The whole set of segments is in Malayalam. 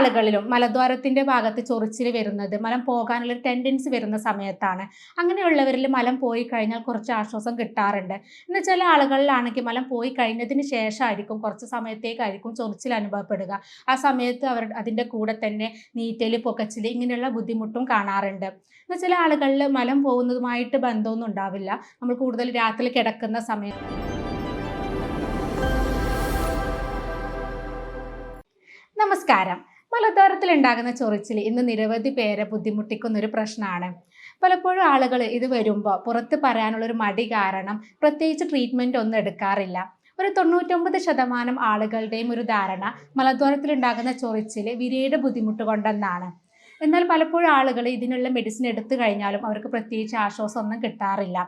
ആളുകളിലും മലദ്വാരത്തിന്റെ ഭാഗത്ത് ചൊറിച്ചിൽ വരുന്നത് മലം പോകാനുള്ള ടെൻഡൻസി വരുന്ന സമയത്താണ്. അങ്ങനെയുള്ളവരിൽ മലം പോയി കഴിഞ്ഞാൽ കുറച്ച് ആശ്വാസം കിട്ടാറുണ്ട്. എന്നാൽ ചില ആളുകളിലാണെങ്കിൽ മലം പോയി കഴിഞ്ഞതിന് ശേഷമായിരിക്കും കുറച്ച് സമയത്തേക്കായിരിക്കും ചൊറിച്ചിൽ അനുഭവപ്പെടുക. ആ സമയത്ത് അതിൻ്റെ കൂടെ തന്നെ നീറ്റൽ, പുകച്ചിൽ ഇങ്ങനെയുള്ള ബുദ്ധിമുട്ടും കാണാറുണ്ട്. എന്നാൽ ചില ആളുകളിൽ മലം പോകുന്നതുമായിട്ട് ബന്ധമൊന്നും ഉണ്ടാവില്ല. നമ്മൾ കൂടുതൽ രാത്രി കിടക്കുന്ന സമയം. നമസ്കാരം. മലദ്വാരത്തിൽ ഉണ്ടാകുന്ന ചൊറിച്ചിൽ ഇന്ന് നിരവധി പേരെ ബുദ്ധിമുട്ടിക്കുന്ന ഒരു പ്രശ്നമാണ്. പലപ്പോഴും ആളുകൾ ഇത് വരുമ്പോൾ പുറത്ത് പറയാനുള്ളൊരു മടി കാരണം പ്രത്യേകിച്ച് ട്രീറ്റ്മെൻറ്റ് ഒന്നും എടുക്കാറില്ല. ഒരു 99% ആളുകളുടെയും ഒരു ധാരണ മലദ്വാരത്തിൽ ഉണ്ടാകുന്ന ചൊറിച്ചിൽ വിരയുടെ ബുദ്ധിമുട്ട് കൊണ്ടെന്നാണ്. എന്നാൽ പലപ്പോഴും ആളുകൾ ഇതിനുള്ള മെഡിസിൻ എടുത്തു കഴിഞ്ഞാലും അവർക്ക് പ്രത്യേകിച്ച് ആശ്വാസമൊന്നും കിട്ടാറില്ല.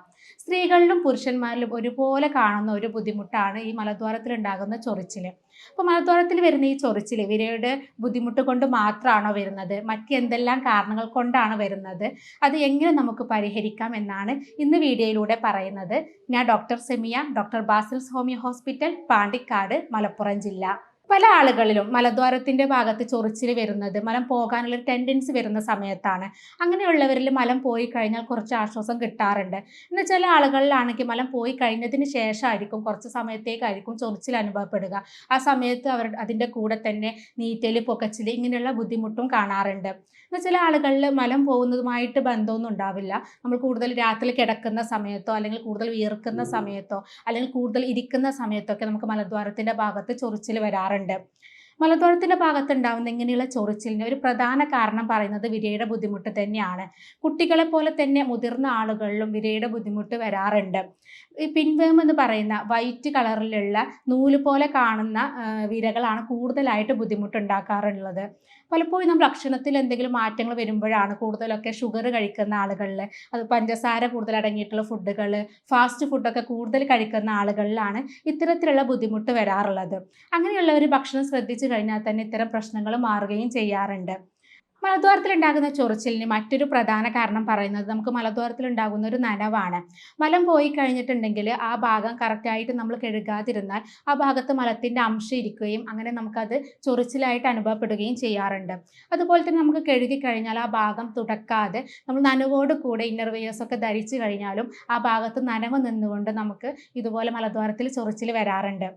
സ്ത്രീകളിലും പുരുഷന്മാരിലും ഒരുപോലെ കാണുന്ന ഒരു ബുദ്ധിമുട്ടാണ് ഈ മലദ്വാരത്തിൽ ഉണ്ടാകുന്ന ചൊറിച്ചിൽ. അപ്പോൾ മലദ്വാരത്തിൽ വരുന്ന ഈ ചൊറിച്ചിൽ വിരയുടെ ബുദ്ധിമുട്ട് കൊണ്ട് മാത്രമാണോ വരുന്നത്, മറ്റെന്തെല്ലാം കാരണങ്ങൾ കൊണ്ടാണ് വരുന്നത്, അത് എങ്ങനെ നമുക്ക് പരിഹരിക്കാം എന്നാണ് ഇന്ന് വീഡിയോയിലൂടെ പറയുന്നത്. ഞാൻ doctor Semiya, doctor Basil's homeo hospital, Pandikkad, Malappuram ജില്ല. പല ആളുകളിലും മലദ്വാരത്തിന്റെ ഭാഗത്ത് ചൊറിച്ചിൽ വരുന്നത് മലം പോകാനുള്ള ടെൻഡൻസി വരുന്ന സമയത്താണ്. അങ്ങനെയുള്ളവരിൽ മലം പോയി കഴിഞ്ഞാൽ കുറച്ച് ആശ്വാസം കിട്ടാറുണ്ട്. എന്നാൽ ചില ആളുകളിലാണെങ്കിൽ മലം പോയി കഴിഞ്ഞതിന് ശേഷമായിരിക്കും കുറച്ച് സമയത്തേക്കായിരിക്കും ചൊറിച്ചിൽ അനുഭവപ്പെടുക. ആ സമയത്ത് അതിൻ്റെ കൂടെ തന്നെ നീറ്റൽ, പുകച്ചിൽ ഇങ്ങനെയുള്ള ബുദ്ധിമുട്ടും കാണാറുണ്ട്. എന്നാൽ ചില ആളുകളിൽ മലം പോകുന്നതുമായിട്ട് ബന്ധമൊന്നും ഉണ്ടാവില്ല. നമ്മൾ കൂടുതൽ രാത്രി കിടക്കുന്ന സമയത്തോ അല്ലെങ്കിൽ കൂടുതൽ വിയർക്കുന്ന സമയത്തോ അല്ലെങ്കിൽ കൂടുതൽ ഇരിക്കുന്ന സമയത്തൊക്കെ നമുക്ക് മലദ്വാരത്തിന്റെ ഭാഗത്ത് ചൊറിച്ചിൽ വരാറുണ്ട്. മലദ്വാരത്തിന്റെ ഭാഗത്ത് ഉണ്ടാകുന്ന ഇങ്ങനെയുള്ള ചൊറിച്ചിലിന് ഒരു പ്രധാന കാരണം പറയുന്നത് വിരയുടെ ബുദ്ധിമുട്ട് തന്നെയാണ്. കുട്ടികളെ പോലെ തന്നെ മുതിർന്ന ആളുകളിലും വിരയുടെ ബുദ്ധിമുട്ട് വരാറുണ്ട്. ഈ പിൻവേം എന്ന് പറയുന്ന വൈറ്റ് കളറിലുള്ള നൂല് പോലെ കാണുന്ന വിരകളാണ് കൂടുതലായിട്ട് ബുദ്ധിമുട്ടുണ്ടാക്കാറുള്ളത്. പലപ്പോഴും നമ്മൾ ഭക്ഷണത്തിൽ എന്തെങ്കിലും മാറ്റങ്ങൾ വരുമ്പോഴാണ് കൂടുതലൊക്കെ ഷുഗർ കഴിക്കുന്ന ആളുകളിൽ, അത് പഞ്ചസാര കൂടുതൽ അടങ്ങിയിട്ടുള്ള ഫുഡുകൾ, ഫാസ്റ്റ് ഫുഡൊക്കെ കൂടുതൽ കഴിക്കുന്ന ആളുകളിലാണ് ഇത്തരത്തിലുള്ള ബുദ്ധിമുട്ട് വരാറുള്ളത്. അങ്ങനെയുള്ളവർ ഭക്ഷണം ശ്രദ്ധിച്ചു കഴിഞ്ഞാൽ തന്നെ ഇത്തരം പ്രശ്നങ്ങൾ മാറുകയും ചെയ്യാറുണ്ട്. മലദ്വാരത്തിൽ ഉണ്ടാകുന്ന ചൊറിച്ചിലിന് മറ്റൊരു പ്രധാന കാരണം പറയുന്നത് നമുക്ക് മലദ്വാരത്തിൽ ഉണ്ടാകുന്ന ഒരു നനവാണ്. മലം പോയി കഴിഞ്ഞിട്ടുണ്ടെങ്കിൽ ആ ഭാഗം കറക്റ്റായിട്ട് നമ്മൾ കഴുകാതിരുന്നാൽ ആ ഭാഗത്ത് മലത്തിൻ്റെ അംശം ഇരിക്കുകയും അങ്ങനെ നമുക്കത് ചൊറിച്ചിലായിട്ട് അനുഭവപ്പെടുകയും ചെയ്യാറുണ്ട്. അതുപോലെ തന്നെ നമുക്ക് കഴുകി കഴിഞ്ഞാൽ ആ ഭാഗം തുടക്കാതെ നമ്മൾ നനവോട് കൂടെ ഇന്നർ വെയേഴ്സ് ഒക്കെ ധരിച്ചു കഴിഞ്ഞാലും ആ ഭാഗത്ത് നനവ് നിന്നുകൊണ്ട് നമുക്ക് ഇതുപോലെ മലദ്വാരത്തിൽ ചൊറിച്ചിൽ വരാറുണ്ട്.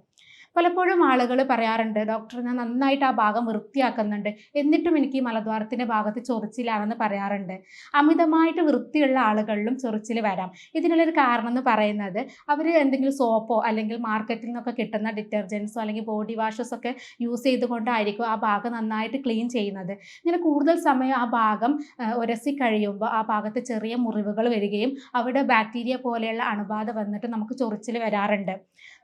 പലപ്പോഴും ആളുകൾ പറയാറുണ്ട്, ഡോക്ടർ ഞാൻ നന്നായിട്ട് ആ ഭാഗം വൃത്തിയാക്കുന്നുണ്ട്, എന്നിട്ടും എനിക്ക് ഈ മലദ്വാരത്തിൻ്റെ ഭാഗത്ത് ചൊറിച്ചിലാണെന്ന് പറയാറുണ്ട്. അമിതമായിട്ട് വൃത്തിയുള്ള ആളുകളിലും ചൊറിച്ചിൽ വരാം. ഇതിനുള്ളൊരു കാരണം എന്ന് പറയുന്നത് അവർ എന്തെങ്കിലും സോപ്പോ അല്ലെങ്കിൽ മാർക്കറ്റിൽ നിന്നൊക്കെ കിട്ടുന്ന ഡിറ്റർജൻസോ അല്ലെങ്കിൽ ബോഡി വാഷസ് ഒക്കെ യൂസ് ചെയ്തുകൊണ്ടായിരിക്കും ആ ഭാഗം നന്നായിട്ട് ക്ലീൻ ചെയ്യുന്നത്. ഇങ്ങനെ കൂടുതൽ സമയം ആ ഭാഗം ഉരസി കഴിയുമ്പോൾ ആ ഭാഗത്ത് ചെറിയ മുറിവുകൾ വരികയും അവിടെ ബാക്ടീരിയ പോലെയുള്ള അണുബാധ വന്നിട്ട് നമുക്ക് ചൊറിച്ചിൽ വരാറുണ്ട്.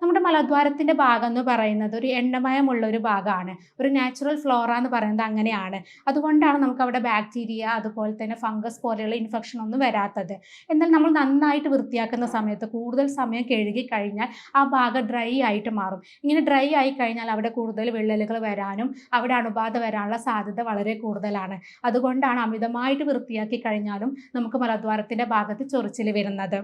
നമ്മുടെ മലദ്വാരത്തിൻ്റെ ഭാഗം എന്ന് പറയുന്നത് ഒരു എണ്ണമയമുള്ള ഒരു ഭാഗമാണ്. ഒരു നാച്ചുറൽ ഫ്ലോറ എന്ന് പറയുന്നത് അങ്ങനെയാണ്. അതുകൊണ്ടാണ് നമുക്ക് അവിടെ ബാക്ടീരിയ അതുപോലെ തന്നെ ഫംഗസ് പോലെയുള്ള ഇൻഫെക്ഷൻ ഒന്നും വരാത്തത്. എന്നാൽ നമ്മൾ നന്നായിട്ട് വൃത്തിയാക്കുന്ന സമയത്ത് കൂടുതൽ സമയം കഴുകി കഴിഞ്ഞാൽ ആ ഭാഗം ഡ്രൈ ആയിട്ട് മാറും. ഇങ്ങനെ ഡ്രൈ ആയി കഴിഞ്ഞാൽ അവിടെ കൂടുതൽ വിള്ളലുകൾ വരാനും അവിടെ അണുബാധ വരാനുള്ള സാധ്യത വളരെ കൂടുതലാണ്. അതുകൊണ്ടാണ് അമിതമായിട്ട് വൃത്തിയാക്കി കഴിഞ്ഞാലും നമുക്ക് മലദ്വാരത്തിൻ്റെ ഭാഗത്ത് ചൊറിച്ചിൽ വരുന്നത്.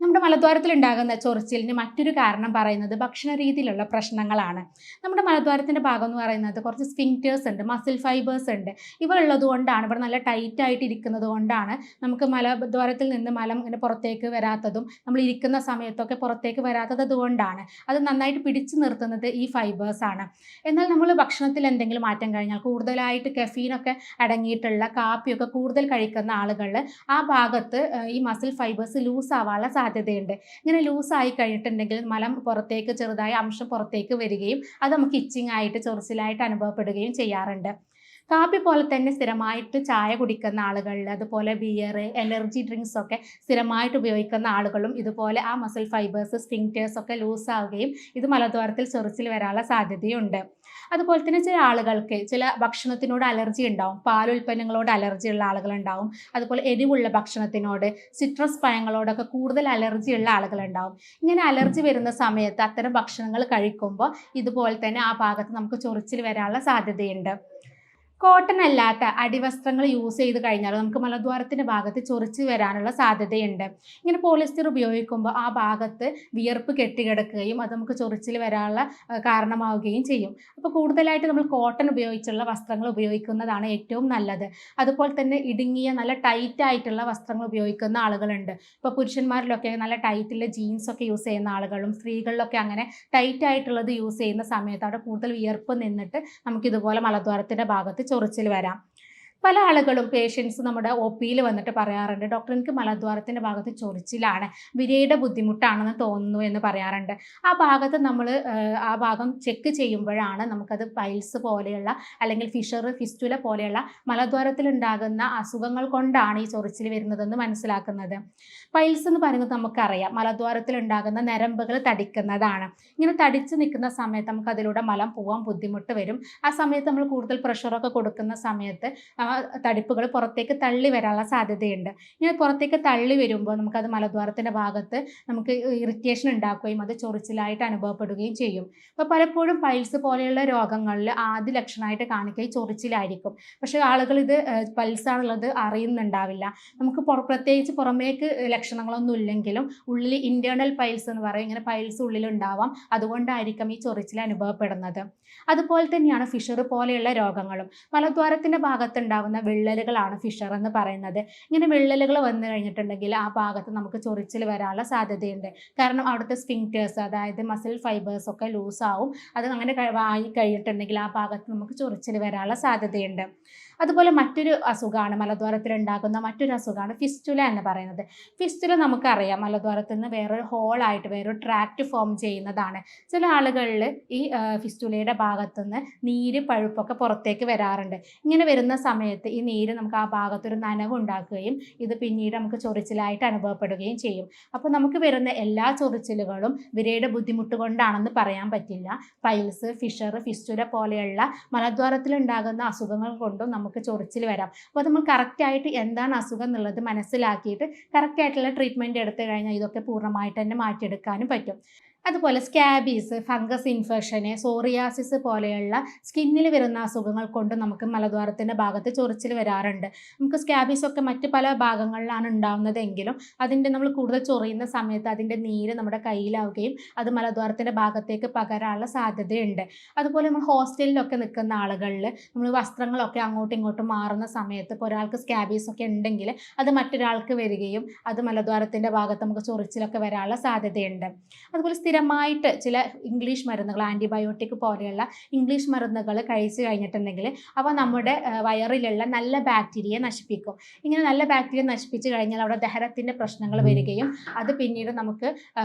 നമ്മുടെ മലദ്വാരത്തിൽ ഉണ്ടാകുന്ന ചൊറിച്ചിലിന് മറ്റൊരു കാരണം പറയുന്നത് ഭക്ഷണ രീതിയിലുള്ള പ്രശ്നങ്ങളാണ്. നമ്മുടെ മലദ്വാരത്തിൻ്റെ ഭാഗം എന്ന് പറയുന്നത് കുറച്ച് സ്ഫിങ്ക്റ്റേഴ്സ് ഉണ്ട്, മസിൽ ഫൈബേഴ്സ് ഉണ്ട്. ഇവ ഉള്ളത് കൊണ്ടാണ്, ഇവിടെ നല്ല ടൈറ്റായിട്ട് ഇരിക്കുന്നത് കൊണ്ടാണ് നമുക്ക് മലദ്വാരത്തിൽ നിന്ന് മലം ഇങ്ങനെ പുറത്തേക്ക് വരാത്തതും നമ്മൾ ഇരിക്കുന്ന സമയത്തൊക്കെ പുറത്തേക്ക് വരാത്തത് അതുകൊണ്ടാണ്. അത് നന്നായിട്ട് പിടിച്ചു നിർത്തുന്നത് ഈ ഫൈബേഴ്സാണ്. എന്നാൽ നമ്മൾ ഭക്ഷണത്തിൽ എന്തെങ്കിലും മാറ്റം കഴിഞ്ഞാൽ കൂടുതലായിട്ട് കഫീനൊക്കെ അടങ്ങിയിട്ടുള്ള കാപ്പിയൊക്കെ കൂടുതൽ കഴിക്കുന്ന ആളുകളിൽ ആ ഭാഗത്ത് ഈ മസിൽ ഫൈബേഴ്സ് ലൂസ് ആവാനുള്ള സാധ്യതയുണ്ട്. ഇങ്ങനെ ലൂസായി കഴിഞ്ഞിട്ടുണ്ടെങ്കിൽ മലം പുറത്തേക്ക് ചെറുതായി അംശം പുറത്തേക്ക് വരികയും അത് നമുക്ക് ഇച്ചിങ് ആയിട്ട് ചൊറിച്ചിലായിട്ട് അനുഭവപ്പെടുകയും ചെയ്യാറുണ്ട്. കാപ്പി പോലെ തന്നെ സ്ഥിരമായിട്ട് ചായ കുടിക്കുന്ന ആളുകളിൽ, അതുപോലെ ബിയർ, എനർജി ഡ്രിങ്ക്സ് ഒക്കെ സ്ഥിരമായിട്ട് ഉപയോഗിക്കുന്ന ആളുകളും ഇതുപോലെ ആ മസിൽ ഫൈബേഴ്സ് സ്ഫിങ്ക്റ്റേഴ്സ് ഒക്കെ ലൂസാവുകയും ഇത് മലദ്വാരത്തിൽ ചൊറിച്ചിൽ വരാനുള്ള സാധ്യതയുണ്ട്. അതുപോലെ തന്നെ ചില ആളുകൾക്ക് ചില ഭക്ഷണത്തിനോട് അലർജി ഉണ്ടാവും, പാലുൽപ്പന്നങ്ങളോട് അലർജി ഉള്ള ആളുകളുണ്ടാവും. അതുപോലെ എരിവുള്ള ഭക്ഷണത്തിനോട്, സിട്രസ് പഴങ്ങളോടൊക്കെ കൂടുതൽ അലർജി ഉള്ള ആളുകളുണ്ടാവും. ഇങ്ങനെ അലർജി വരുന്ന സമയത്ത് അത്തരം ഭക്ഷണങ്ങൾ കഴിക്കുമ്പോൾ ഇതുപോലെ തന്നെ ആ ഭാഗത്ത് നമുക്ക് ചൊറിച്ചിൽ വരാനുള്ള സാധ്യതയുണ്ട്. കോട്ടൺ അല്ലാത്ത അടിവസ്ത്രങ്ങൾ യൂസ് ചെയ്ത് കഴിഞ്ഞാൽ നമുക്ക് മലദ്വാരത്തിന്റെ ഭാഗത്ത് ചൊറിച്ച് വരാനുള്ള സാധ്യതയുണ്ട്. ഇങ്ങനെ പോളിസ്റ്റർ ഉപയോഗിക്കുമ്പോൾ ആ ഭാഗത്ത് വിയർപ്പ് കെട്ടിക്കിടക്കുകയും അത് നമുക്ക് ചൊറിച്ചിൽ വരാനുള്ള കാരണമാവുകയും ചെയ്യും. അപ്പോൾ കൂടുതലായിട്ട് നമ്മൾ കോട്ടൺ ഉപയോഗിച്ചുള്ള വസ്ത്രങ്ങൾ ഉപയോഗിക്കുന്നതാണ് ഏറ്റവും നല്ലത്. അതുപോലെ തന്നെ ഇടുങ്ങിയ നല്ല ടൈറ്റ് ആയിട്ടുള്ള വസ്ത്രങ്ങൾ ഉപയോഗിക്കുന്ന ആളുകളുണ്ട്. ഇപ്പോൾ പുരുഷന്മാരിലൊക്കെ നല്ല ടൈറ്റുള്ള ജീൻസ് ഒക്കെ യൂസ് ചെയ്യുന്ന ആളുകളും സ്ത്രീകളിലൊക്കെ അങ്ങനെ ടൈറ്റ് ആയിട്ടുള്ളത് യൂസ് ചെയ്യുന്ന സമയത്ത് അവിടെ കൂടുതൽ വിയർപ്പ് നിന്നിട്ട് നമുക്ക് ഇതുപോലെ മലദ്വാരത്തിന്റെ ഭാഗത്ത് ചൊറിച്ചിൽ വരാം. പല ആളുകളും പേഷ്യൻസ് നമ്മുടെ ഒ പിയിൽ വന്നിട്ട് പറയാറുണ്ട്, ഡോക്ടർ എനിക്ക് മലദ്വാരത്തിൻ്റെ ഭാഗത്ത് ചൊറിച്ചിലാണ്, വിരയുടെ ബുദ്ധിമുട്ടാണെന്ന് തോന്നുന്നു എന്ന് പറയാറുണ്ട്. ആ ഭാഗത്ത് നമ്മൾ ആ ഭാഗം ചെക്ക് ചെയ്യുമ്പോഴാണ് നമുക്കത് പൈൽസ് പോലെയുള്ള അല്ലെങ്കിൽ ഫിസ്റ്റുല പോലെയുള്ള മലദ്വാരത്തിൽ ഉണ്ടാകുന്ന അസുഖങ്ങൾ കൊണ്ടാണ് ഈ ചൊറിച്ചിൽ വരുന്നതെന്ന് മനസ്സിലാക്കുന്നത്. പൈൽസ് എന്ന് പറയുന്നത് നമുക്കറിയാം മലദ്വാരത്തിൽ ഉണ്ടാകുന്ന നരമ്പുകൾ തടിക്കുന്നതാണ്. ഇങ്ങനെ തടിച്ച് നിൽക്കുന്ന സമയത്ത് നമുക്ക് അതിലൂടെ മലം പോകാൻ ബുദ്ധിമുട്ട് വരും. ആ സമയത്ത് നമ്മൾ കൂടുതൽ പ്രഷറൊക്കെ കൊടുക്കുന്ന സമയത്ത് തടിപ്പുകൾ പുറത്തേക്ക് തള്ളി വരാനുള്ള സാധ്യതയുണ്ട്. ഇങ്ങനെ പുറത്തേക്ക് തള്ളി വരുമ്പോൾ നമുക്കത് മലദ്വാരത്തിൻ്റെ ഭാഗത്ത് നമുക്ക് ഇറിറ്റേഷൻ ഉണ്ടാക്കുകയും അത് ചൊറിച്ചിലായിട്ട് അനുഭവപ്പെടുകയും ചെയ്യും. അപ്പോൾ പലപ്പോഴും പൈൽസ് പോലെയുള്ള രോഗങ്ങളിൽ ആദ്യ ലക്ഷണമായിട്ട് കാണിക്കുക ഈ ചൊറിച്ചിലായിരിക്കും. പക്ഷേ ആളുകൾ ഇത് പൈൽസാണുള്ളത് അറിയുന്നുണ്ടാവില്ല. നമുക്ക് പ്രത്യേകിച്ച് പുറമേക്ക് ലക്ഷണങ്ങളൊന്നും ഇല്ലെങ്കിലും ഉള്ളിൽ ഇൻറ്റേർണൽ പൈൽസ് എന്ന് പറയും, ഇങ്ങനെ പൈൽസ് ഉള്ളിലുണ്ടാവാം. അതുകൊണ്ടായിരിക്കും ഈ ചൊറിച്ചിൽ അനുഭവപ്പെടുന്നത്. അതുപോലെ തന്നെയാണ് ഫിഷർ പോലെയുള്ള രോഗങ്ങളും. മലദ്വാരത്തിൻ്റെ ഭാഗത്തുണ്ടാവുന്ന വിള്ളലുകളാണ് ഫിഷർ എന്ന് പറയുന്നത്. ഇങ്ങനെ വിള്ളലുകൾ വന്നു കഴിഞ്ഞിട്ടുണ്ടെങ്കിൽ ആ ഭാഗത്ത് നമുക്ക് ചൊറിച്ചിൽ വരാനുള്ള സാധ്യതയുണ്ട്. കാരണം അവിടുത്തെ സ്ഫിങ്ക്റ്റേഴ്സ്, അതായത് മസിൽ ഫൈബേഴ്സ് ഒക്കെ ലൂസാവും. അത് അങ്ങനെ ആയി കഴിഞ്ഞിട്ടുണ്ടെങ്കിൽ ആ ഭാഗത്ത് നമുക്ക് ചൊറിച്ചിൽ വരാനുള്ള സാധ്യതയുണ്ട്. അതുപോലെ മറ്റൊരു അസുഖമാണ് മലദ്വാരത്തിലുണ്ടാകുന്ന മറ്റൊരു അസുഖമാണ് ഫിസ്റ്റുല എന്ന് പറയുന്നത്. ഫിസ്റ്റുല നമുക്കറിയാം മലദ്വാരത്തിൽ നിന്ന് വേറൊരു ഹോളായിട്ട് വേറൊരു ട്രാക്റ്റ് ഫോം ചെയ്യുന്നതാണ്. ചില ആളുകളിൽ ഈ ഫിസ്റ്റുലയുടെ ഭാഗത്തുനിന്ന് നീര് പഴുപ്പൊക്കെ പുറത്തേക്ക് വരാറുണ്ട്. ഇങ്ങനെ വരുന്ന സമയത്ത് ഈ നീര് നമുക്ക് ആ ഭാഗത്തൊരു നനവ് ഉണ്ടാക്കുകയും ഇത് പിന്നീട് നമുക്ക് ചൊറിച്ചിലായിട്ട് അനുഭവപ്പെടുകയും ചെയ്യും. അപ്പോൾ നമുക്ക് വരുന്ന എല്ലാ ചൊറിച്ചിലുകളും വിരയുടെ ബുദ്ധിമുട്ട് കൊണ്ടാണെന്ന് പറയാൻ പറ്റില്ല. പൈൽസ്, ഫിഷർ, ഫിസ്റ്റുല പോലെയുള്ള മലദ്വാരത്തിലുണ്ടാകുന്ന അസുഖങ്ങൾ കൊണ്ടും നമുക്ക് ചൊറിച്ചിൽ വരാം. അപ്പോൾ നമ്മൾ കറക്റ്റായിട്ട് എന്താണ് അസുഖം എന്നുള്ളത് മനസ്സിലാക്കിയിട്ട് കറക്റ്റായിട്ടുള്ള ട്രീറ്റ്മെൻറ്റ് എടുത്തു കഴിഞ്ഞാൽ ഇതൊക്കെ പൂർണ്ണമായിട്ട് തന്നെ മാറ്റിയെടുക്കാനും പറ്റും. അതുപോലെ സ്കാബീസ്, ഫംഗസ് ഇൻഫെക്ഷന്, സോറിയാസിസ് പോലെയുള്ള സ്കിന്നിൽ വരുന്ന അസുഖങ്ങൾ കൊണ്ട് നമുക്ക് മലദ്വാരത്തിൻ്റെ ഭാഗത്ത് ചൊറിച്ചിൽ വരാറുണ്ട്. നമുക്ക് സ്കാബീസ് ഒക്കെ മറ്റ് പല ഭാഗങ്ങളിലാണ് ഉണ്ടാവുന്നതെങ്കിലും അതിൻ്റെ നമ്മൾ കൂടുതൽ ചൊറിയുന്ന സമയത്ത് അതിൻ്റെ നീര് നമ്മുടെ കയ്യിലാവുകയും അത് മലദ്വാരത്തിൻ്റെ ഭാഗത്തേക്ക് പകരാനുള്ള സാധ്യതയുണ്ട്. അതുപോലെ നമ്മൾ ഹോസ്റ്റലിലൊക്കെ നിൽക്കുന്ന ആളുകളിൽ നമ്മൾ വസ്ത്രങ്ങളൊക്കെ അങ്ങോട്ടും ഇങ്ങോട്ടും മാറുന്ന സമയത്ത് ഇപ്പോൾ ഒരാൾക്ക് സ്കാബീസ് ഒക്കെ ഉണ്ടെങ്കിൽ അത് മറ്റൊരാൾക്ക് വരികയും അത് മലദ്വാരത്തിൻ്റെ ഭാഗത്ത് നമുക്ക് ചൊറിച്ചിലൊക്കെ വരാനുള്ള സാധ്യതയുണ്ട്. അതുപോലെ സ്ഥിരമായിട്ട് ചില ഇംഗ്ലീഷ് മരുന്നുകൾ, ആൻറ്റിബയോട്ടിക് പോലെയുള്ള ഇംഗ്ലീഷ് മരുന്നുകൾ കഴിച്ചു കഴിഞ്ഞിട്ടുണ്ടെങ്കിൽ അവ നമ്മുടെ വയറിലുള്ള നല്ല ബാക്ടീരിയയെ നശിപ്പിക്കും. ഇങ്ങനെ നല്ല ബാക്ടീരിയ നശിപ്പിച്ച് കഴിഞ്ഞാൽ അവിടെ ദഹനത്തിൻ്റെ പ്രശ്നങ്ങൾ വരികയും അത് പിന്നീട് നമുക്ക്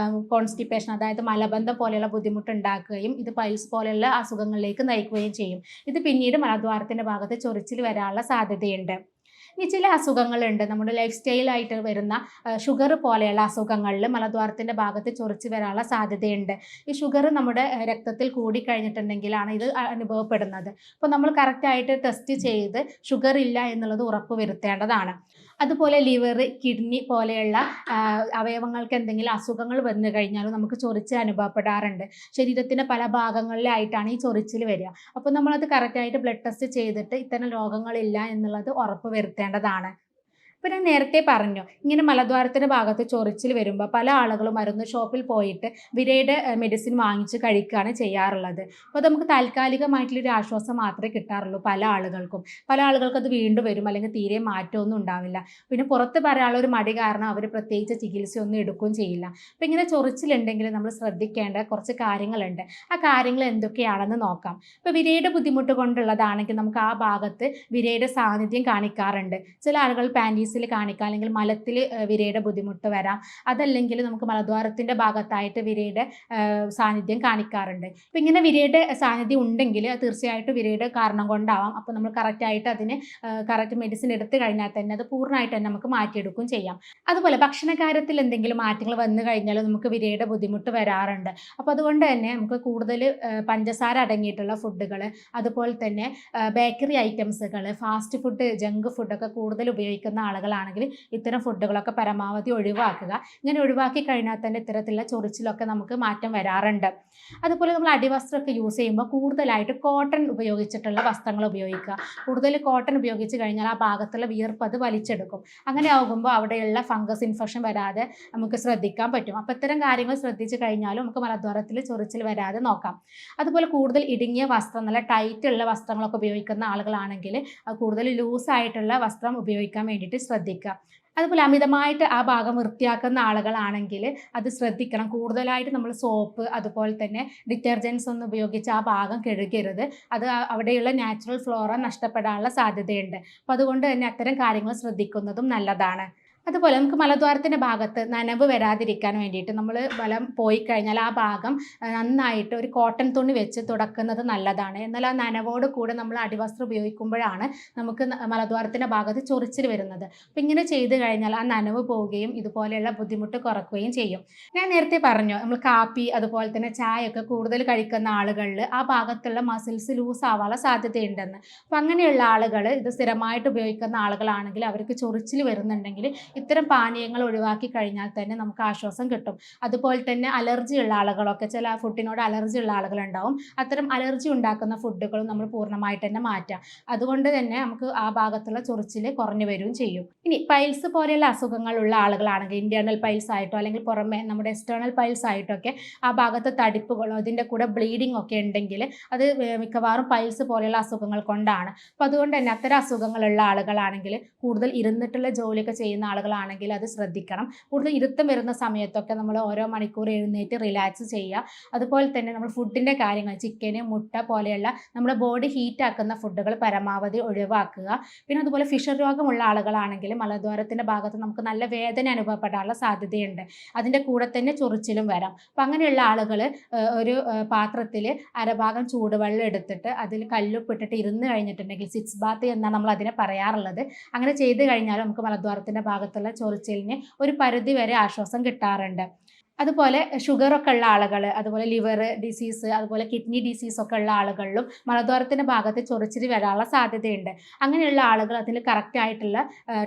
കോൺസ്റ്റിപ്പേഷൻ, അതായത് മലബന്ധം പോലെയുള്ള ബുദ്ധിമുട്ടുണ്ടാക്കുകയും ഇത് പൈൽസ് പോലെയുള്ള അസുഖങ്ങളിലേക്ക് നയിക്കുകയും ചെയ്യും. ഇത് പിന്നീട് മലദ്വാരത്തിൻ്റെ ഭാഗത്ത് ചൊറിച്ചിൽ വരാനുള്ള സാധ്യതയുണ്ട്. ഇനി ചില അസുഖങ്ങളുണ്ട് നമ്മുടെ ലൈഫ് സ്റ്റൈലായിട്ട് വരുന്ന ഷുഗർ പോലെയുള്ള അസുഖങ്ങളിൽ മലദ്വാരത്തിൻ്റെ ഭാഗത്ത് ചൊറിച്ച് വരാനുള്ള സാധ്യതയുണ്ട്. ഈ ഷുഗർ നമ്മുടെ രക്തത്തിൽ കൂടിക്കഴിഞ്ഞിട്ടുണ്ടെങ്കിലാണ് ഇത് അനുഭവപ്പെടുന്നത്. അപ്പോൾ നമ്മൾ കറക്റ്റായിട്ട് ടെസ്റ്റ് ചെയ്ത് ഷുഗർ ഇല്ല എന്നുള്ളത് ഉറപ്പ് വരുത്തേണ്ടതാണ്. അതുപോലെ ലിവർ, കിഡ്നി പോലെയുള്ള അവയവങ്ങൾക്ക് എന്തെങ്കിലും അസുഖങ്ങൾ വന്നു കഴിഞ്ഞാലും നമുക്ക് ചൊറിച്ചിൽ അനുഭവപ്പെടാറുണ്ട്. ശരീരത്തിൻ്റെ പല ഭാഗങ്ങളിലായിട്ടാണ് ഈ ചൊറിച്ചിൽ വരിക. അപ്പോൾ നമ്മളത് കറക്റ്റായിട്ട് ബ്ലഡ് ടെസ്റ്റ് ചെയ്തിട്ട് ഇത്തരം രോഗങ്ങളില്ല എന്നുള്ളത് ഉറപ്പ് വരുത്തേണ്ടതാണ്. ഇപ്പോൾ ഞാൻ നേരത്തെ പറഞ്ഞു, ഇങ്ങനെ മലദ്വാരത്തിൻ്റെ ഭാഗത്ത് ചൊറിച്ചിൽ വരുമ്പോൾ പല ആളുകളും മരുന്ന് ഷോപ്പിൽ പോയിട്ട് വിരയുടെ മെഡിസിൻ വാങ്ങിച്ച് കഴിക്കുകയാണ് ചെയ്യാറുള്ളത്. അപ്പോൾ നമുക്ക് താൽക്കാലികമായിട്ടുള്ളൊരു ആശ്വാസം മാത്രമേ കിട്ടാറുള്ളൂ പല ആളുകൾക്കും. പല ആളുകൾക്കും അത് വീണ്ടും വരും, അല്ലെങ്കിൽ തീരെ മാറ്റമൊന്നും ഉണ്ടാവില്ല. പിന്നെ പുറത്ത് പറയാനുള്ള ഒരു മടി കാരണം അവർ പ്രത്യേകിച്ച് ചികിത്സയൊന്നും എടുക്കുകയും ചെയ്യില്ല. അപ്പോൾ ഇങ്ങനെ ചൊറിച്ചിലുണ്ടെങ്കിൽ നമ്മൾ ശ്രദ്ധിക്കേണ്ട കുറച്ച് കാര്യങ്ങളുണ്ട്. ആ കാര്യങ്ങൾ എന്തൊക്കെയാണെന്ന് നോക്കാം. ഇപ്പോൾ വിരയുടെ ബുദ്ധിമുട്ട് കൊണ്ടുള്ളതാണെങ്കിൽ നമുക്ക് ആ ഭാഗത്ത് വിരയുടെ സാന്നിധ്യം കാണിക്കാറുണ്ട്. ചില ആളുകൾ പാൻറ്റീസിൽ കാണിക്കാം, അല്ലെങ്കിൽ മലത്തിൽ വിരയുടെ ബുദ്ധിമുട്ട് വരാം. അതല്ലെങ്കിൽ നമുക്ക് മലദ്വാരത്തിൻ്റെ ഭാഗത്തായിട്ട് വിരയുടെ സാന്നിധ്യം കാണിക്കാറുണ്ട്. അപ്പോൾ ഇങ്ങനെ വിരയുടെ സാന്നിധ്യം ഉണ്ടെങ്കിൽ തീർച്ചയായിട്ടും വിരയുടെ കാരണം കൊണ്ടാവാം. അപ്പോൾ നമ്മൾ കറക്റ്റായിട്ട് അതിന് കറക്റ്റ് മെഡിസിൻ എടുത്തു കഴിഞ്ഞാൽ തന്നെ അത് പൂർണ്ണമായിട്ട് തന്നെ നമുക്ക് മാറ്റിയെടുക്കുകയും ചെയ്യാം. അതുപോലെ ഭക്ഷണകാര്യത്തിൽ എന്തെങ്കിലും മാറ്റങ്ങൾ വന്നു കഴിഞ്ഞാൽ നമുക്ക് വിരയുടെ ബുദ്ധിമുട്ട് വരാറുണ്ട്. അപ്പോൾ അതുകൊണ്ട് തന്നെ നമുക്ക് കൂടുതൽ പഞ്ചസാര അടങ്ങിയിട്ടുള്ള ഫുഡുകൾ, അതുപോലെ തന്നെ ബേക്കറി ഐറ്റംസുകൾ, ഫാസ്റ്റ് ഫുഡ്, ജങ്ക് ഫുഡൊക്കെ കൂടുതൽ ഉപയോഗിക്കുന്ന ആളുകൾ ആളുകളാണെങ്കിൽ ഇത്തരം ഫുഡുകളൊക്കെ പരമാവധി ഒഴിവാക്കുക. ഇങ്ങനെ ഒഴിവാക്കി കഴിഞ്ഞാൽ തന്നെ ഇത്തരത്തിലുള്ള ചൊറിച്ചിലൊക്കെ നമുക്ക് മാറ്റം വരാറുണ്ട്. അതുപോലെ നമ്മൾ അടിവസ്ത്രമൊക്കെ യൂസ് ചെയ്യുമ്പോൾ കൂടുതലായിട്ട് കോട്ടൺ ഉപയോഗിച്ചിട്ടുള്ള വസ്ത്രങ്ങൾ ഉപയോഗിക്കുക. കൂടുതൽ കോട്ടൺ ഉപയോഗിച്ച് കഴിഞ്ഞാൽ ആ ഭാഗത്തുള്ള വിയർപ്പ് അത് വലിച്ചെടുക്കും. അങ്ങനെ ആകുമ്പോൾ അവിടെയുള്ള ഫംഗസ് ഇൻഫെക്ഷൻ വരാതെ നമുക്ക് ശ്രദ്ധിക്കാൻ പറ്റും. അപ്പോൾ ഇത്തരം കാര്യങ്ങൾ ശ്രദ്ധിച്ചു കഴിഞ്ഞാലും നമുക്ക് മലദ്വാരത്തിൽ ചൊറിച്ചിൽ വരാതെ നോക്കാം. അതുപോലെ കൂടുതൽ ഇടുങ്ങിയ വസ്ത്രം, നല്ല ടൈറ്റ് ഉള്ള വസ്ത്രങ്ങളൊക്കെ ഉപയോഗിക്കുന്ന ആളുകളാണെങ്കിൽ കൂടുതൽ ലൂസായിട്ടുള്ള വസ്ത്രം ഉപയോഗിക്കാൻ വേണ്ടിയിട്ട് ശ്രദ്ധിക്കുക. അതുപോലെ അമിതമായിട്ട് ആ ഭാഗം വൃത്തിയാക്കുന്ന ആളുകളാണെങ്കിൽ അത് ശ്രദ്ധിക്കണം. കൂടുതലായിട്ട് നമ്മൾ സോപ്പ് അതുപോലെ തന്നെ ഡിറ്റർജൻസ് ഒന്നും ഉപയോഗിച്ച് ആ ഭാഗം കഴുകരുത്. അത് അവിടെയുള്ള നാച്ചുറൽ ഫ്ലോറ നഷ്ടപ്പെടാനുള്ള സാധ്യതയുണ്ട്. അപ്പോൾ അതുകൊണ്ട് തന്നെ അത്തരം കാര്യങ്ങൾ ശ്രദ്ധിക്കുന്നതും നല്ലതാണ്. അതുപോലെ നമുക്ക് മലദ്വാരത്തിൻ്റെ ഭാഗത്ത് നനവ് വരാതിരിക്കാൻ വേണ്ടിയിട്ട് നമ്മൾ ബലം പോയി കഴിഞ്ഞാൽ ആ ഭാഗം നന്നായിട്ട് ഒരു കോട്ടൺ തുണി വെച്ച് തുടക്കുന്നത് നല്ലതാണ്. എന്നാൽ ആ നനവോട് കൂടെ നമ്മൾ അടിവസ്ത്രം ഉപയോഗിക്കുമ്പോഴാണ് നമുക്ക് മലദ്വാരത്തിൻ്റെ ഭാഗത്ത് ചൊറിച്ചിൽ വരുന്നത്. അപ്പോൾ ഇങ്ങനെ ചെയ്ത് കഴിഞ്ഞാൽ ആ നനവ് പോവുകയും ഇതുപോലെയുള്ള ബുദ്ധിമുട്ട് കുറയ്ക്കുകയും ചെയ്യും. ഞാൻ നേരത്തെ പറഞ്ഞു, നമ്മൾ കാപ്പി അതുപോലെ തന്നെ ചായയൊക്കെ കൂടുതൽ കഴിക്കുന്ന ആളുകളിൽ ആ ഭാഗത്തുള്ള മസിൽസ് ലൂസ് ആവാനുള്ള സാധ്യതയുണ്ടെന്ന്. അപ്പോൾ അങ്ങനെയുള്ള ആളുകൾ ഇത് സ്ഥിരമായിട്ട് ഉപയോഗിക്കുന്ന ആളുകളാണെങ്കിൽ അവർക്ക് ചൊറിച്ചിൽ വരുന്നുണ്ടെങ്കിൽ ഇത്തരം പാനീയങ്ങൾ ഒഴിവാക്കി കഴിഞ്ഞാൽ തന്നെ നമുക്ക് ആശ്വാസം കിട്ടും. അതുപോലെ തന്നെ അലർജി ഉള്ള ആളുകളൊക്കെ, ചില ഫുഡിനോട് അലർജി ഉള്ള ആളുകളുണ്ടാവും. അത്തരം അലർജി ഉണ്ടാക്കുന്ന ഫുഡുകളും നമ്മൾ പൂർണ്ണമായിട്ട് തന്നെ മാറ്റാം. അതുകൊണ്ട് തന്നെ നമുക്ക് ആ ഭാഗത്തുള്ള ചൊറിച്ചിൽ കുറഞ്ഞു വരികയും ചെയ്യും. ഇനി പൈൽസ് പോലെയുള്ള അസുഖങ്ങളുള്ള ആളുകളാണെങ്കിൽ ഇന്റേണൽ പൈൽസ് ആയിട്ടോ അല്ലെങ്കിൽ പുറമെ നമ്മുടെ എക്സ്റ്റേണൽ പൈൽസ് ആയിട്ടൊക്കെ ആ ഭാഗത്ത് തടിപ്പുകളോ അതിൻ്റെ കൂടെ ബ്ലീഡിംഗ് ഒക്കെ ഉണ്ടെങ്കിൽ അത് മിക്കവാറും പൈൽസ് പോലെയുള്ള അസുഖങ്ങൾ കൊണ്ടാണ്. അപ്പോൾ അതുകൊണ്ട് തന്നെ അത്തരം അസുഖങ്ങളുള്ള ആളുകളാണെങ്കിൽ കൂടുതൽ ഇരുന്നിട്ടുള്ള ജോലിയൊക്കെ ചെയ്യുന്ന ആളുകളാണെങ്കിൽ അത് ശ്രദ്ധിക്കണം. കൂടുതൽ ഇരുത്തം വരുന്ന സമയത്തൊക്കെ നമ്മൾ ഓരോ മണിക്കൂർ എഴുന്നേറ്റ് റിലാക്സ് ചെയ്യുക. അതുപോലെ തന്നെ നമ്മൾ ഫുഡിൻ്റെ കാര്യങ്ങൾ, ചിക്കന്, മുട്ട പോലെയുള്ള നമ്മുടെ ബോഡി ഹീറ്റാക്കുന്ന ഫുഡുകൾ പരമാവധി ഒഴിവാക്കുക. പിന്നെ അതുപോലെ ഫിഷർ രോഗമുള്ള ആളുകളാണെങ്കിൽ മലദ്വാരത്തിൻ്റെ ഭാഗത്ത് നമുക്ക് നല്ല വേദന അനുഭവപ്പെടാനുള്ള സാധ്യതയുണ്ട്. അതിൻ്റെ കൂടെ തന്നെ ചൊറിച്ചിലും വരാം. അപ്പം അങ്ങനെയുള്ള ആളുകൾ ഒരു പാത്രത്തിൽ അരഭാഗം ചൂടുവെള്ളം എടുത്തിട്ട് അതിൽ കല്ലുപ്പിട്ടിട്ട് ഇരുന്ന് കഴിഞ്ഞിട്ടുണ്ടെങ്കിൽ സിറ്റ്സ് ബാത്ത് എന്നാണ് നമ്മൾ അതിനെ പറയാറുള്ളത്. അങ്ങനെ ചെയ്ത് കഴിഞ്ഞാൽ നമുക്ക് മലദ്വാരത്തിൻ്റെ ഭാഗത്തുള്ള ചൊറിച്ചിലിന് ഒരു പരിധി വരെ ആശ്വാസം കിട്ടാറുണ്ട്. അതുപോലെ ഷുഗറൊക്കെ ഉള്ള ആളുകൾ, അതുപോലെ ലിവർ ഡിസീസ്, അതുപോലെ കിഡ്നി ഡിസീസൊക്കെ ഉള്ള ആളുകളിലും മലദ്വാരത്തിൻ്റെ ഭാഗത്ത് ചൊറിച്ചിൽ വരാനുള്ള സാധ്യതയുണ്ട്. അങ്ങനെയുള്ള ആളുകൾ അതിന് കറക്റ്റായിട്ടുള്ള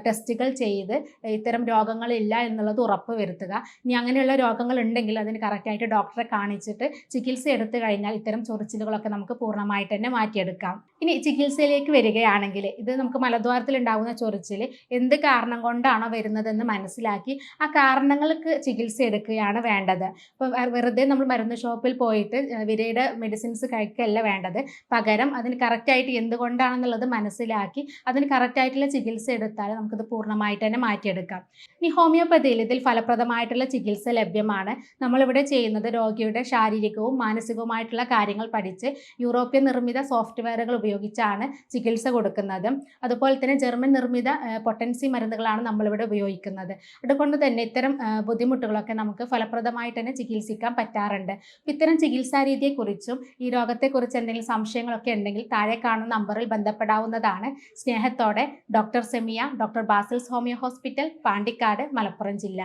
ടെസ്റ്റുകൾ ചെയ്ത് ഇത്തരം രോഗങ്ങളില്ല എന്നുള്ളത് ഉറപ്പ് വരുത്തുക. ഇനി അങ്ങനെയുള്ള രോഗങ്ങൾ ഉണ്ടെങ്കിൽ അതിന് കറക്റ്റായിട്ട് ഡോക്ടറെ കാണിച്ചിട്ട് ചികിത്സ എടുത്തു കഴിഞ്ഞാൽ ഇത്തരം ചൊറിച്ചിലുകളൊക്കെ നമുക്ക് പൂർണ്ണമായിട്ട് തന്നെ മാറ്റിയെടുക്കാം. ഇനി ചികിത്സയിലേക്ക് വരികയാണെങ്കിൽ ഇത് നമുക്ക് മലദ്വാരത്തിൽ ഉണ്ടാകുന്ന ചൊറിച്ചിൽ എന്ത് കാരണം കൊണ്ടാണോ വരുന്നതെന്ന് മനസ്സിലാക്കി ആ കാരണങ്ങൾക്ക് ചികിത്സ എടുക്കുകയാണ് വേണ്ടത്. അപ്പോൾ വെറുതെ നമ്മൾ മരുന്ന് ഷോപ്പിൽ പോയിട്ട് വിരയുടെ മെഡിസിൻസ് കഴിക്കുകയല്ല വേണ്ടത്. പകരം അതിന് കറക്റ്റായിട്ട് എന്തുകൊണ്ടാണെന്നുള്ളത് മനസ്സിലാക്കി അതിന് കറക്റ്റായിട്ടുള്ള ചികിത്സ എടുത്താൽ നമുക്കിത് പൂർണ്ണമായിട്ട് തന്നെ മാറ്റിയെടുക്കാം. ഇനി ഹോമിയോപ്പതിയിൽ ഇതിൽ ഫലപ്രദമായിട്ടുള്ള ചികിത്സ ലഭ്യമാണ്. നമ്മളിവിടെ ചെയ്യുന്നത് രോഗിയുടെ ശാരീരികവും മാനസികവുമായിട്ടുള്ള കാര്യങ്ങൾ പഠിച്ച് യൂറോപ്യൻ നിർമ്മിത സോഫ്റ്റ്വെയറുകൾ ഉപയോഗിച്ചാണ് ചികിത്സ കൊടുക്കുന്നത്. അതുപോലെ തന്നെ ജർമ്മൻ നിർമ്മിത പൊട്ടൻസി മരുന്നുകളാണ് നമ്മളിവിടെ ഉപയോഗിക്കുന്നത്. അതുകൊണ്ട് തന്നെ ഇത്തരം ബുദ്ധിമുട്ടുകളൊക്കെ നമുക്ക് ഫലപ്രദമായിട്ട് തന്നെ ചികിത്സിക്കാൻ പറ്റാറുണ്ട്. ഇത്തരം ചികിത്സാ രീതിയെക്കുറിച്ചും ഈ രോഗത്തെക്കുറിച്ച് എന്തെങ്കിലും സംശയങ്ങളൊക്കെ ഉണ്ടെങ്കിൽ താഴെ കാണുന്ന നമ്പറിൽ ബന്ധപ്പെടാവുന്നതാണ്. സ്നേഹത്തോടെ doctor Semiya, doctor Basil's homeo hospital, Pandikkad, Malappuram ജില്ല.